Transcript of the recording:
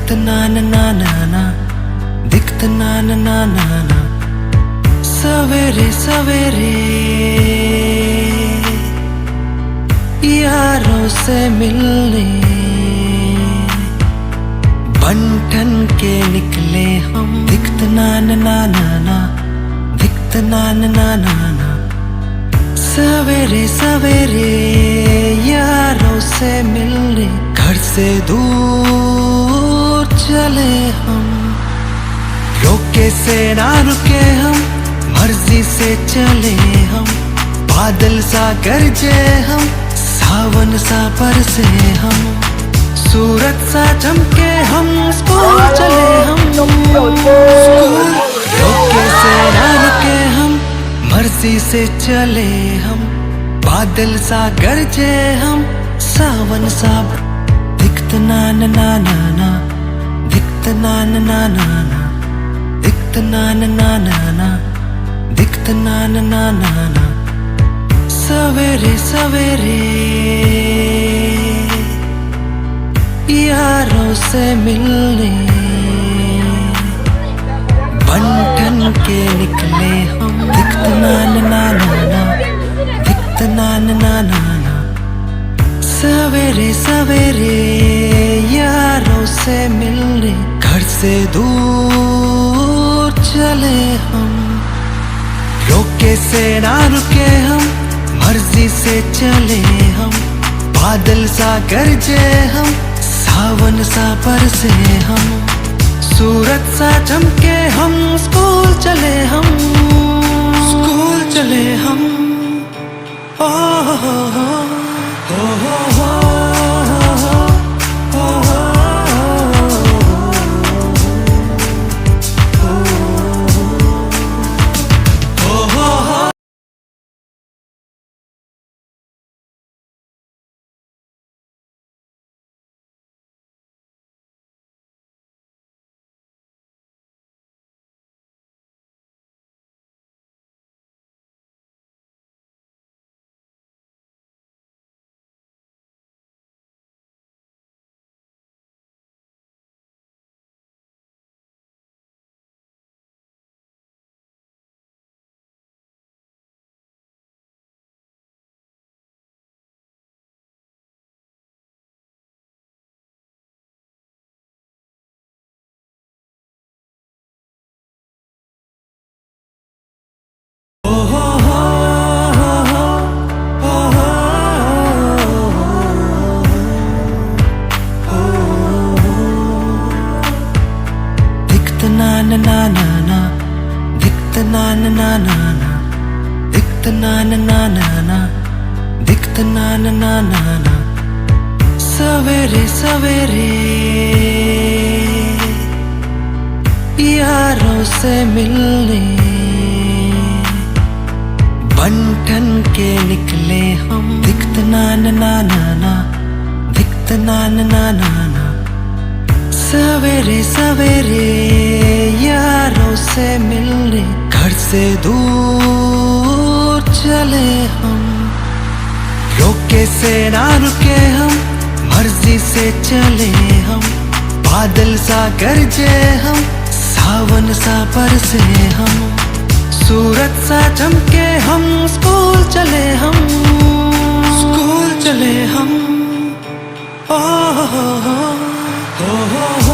दिखत ना ना ना ना ना, दिखत ना ना ना ना ना। सवेरे सवेरे यारों से मिलने बन के निकले हम। दिखत ना ना ना ना ना, दिखत ना ना ना ना ना। सवेरे सवेरे यारों से मिलने घर से दूर चले हम। रोके से ना रुके हम, मर्जी से चले हम। बादल सा गरजे हम, सावन सा बरसे हम। सूरज सा चमके हम, स्कूल चले हम। रोके से ना रुके हम, मर्जी से चले हम। बादल सा गरजे हम, सावन सा। दिखत ना ना ना ना ना, दिखत ना ना ना ना ना, दिखत ना ना ना ना ना, दिखत ना ना ना ना ना। सवेरे सवेरे यारों से मिलने बन के निकले हम। दिखत ना ना ना ना ना, दिखत ना ना ना ना ना। सवेरे सवेरे यारों से मिलने घर से दूर चले हम। रोके से ना रुके हम, मर्जी से चले हम। बादल सा गरजे हम, सावन सा बरसे हम। सूरज सा चमके हम, स्कूल चले हम। स्कूल चले हम। ओ हो हो हो हो हो। ना ना ना ना ना, दिखत ना ना ना ना ना, दिखत ना ना ना ना ना, दिखत ना ना ना ना ना। सवेरे सवेरे यारों से मिलने बन के निकले हम। दिखत ना ना ना ना ना, दिखत ना ना ना ना ना। सवेरे सवेरे यारों से मिलने घर से दूर चले हम। रोके से ना रुके हम, मर्जी से चले हम। बादल सा गरजे हम, सावन सा बरसे हम। सूरज सा चमके हम, स्कूल चले हम। स्कूल चले हम। ओ हो हो हो हो।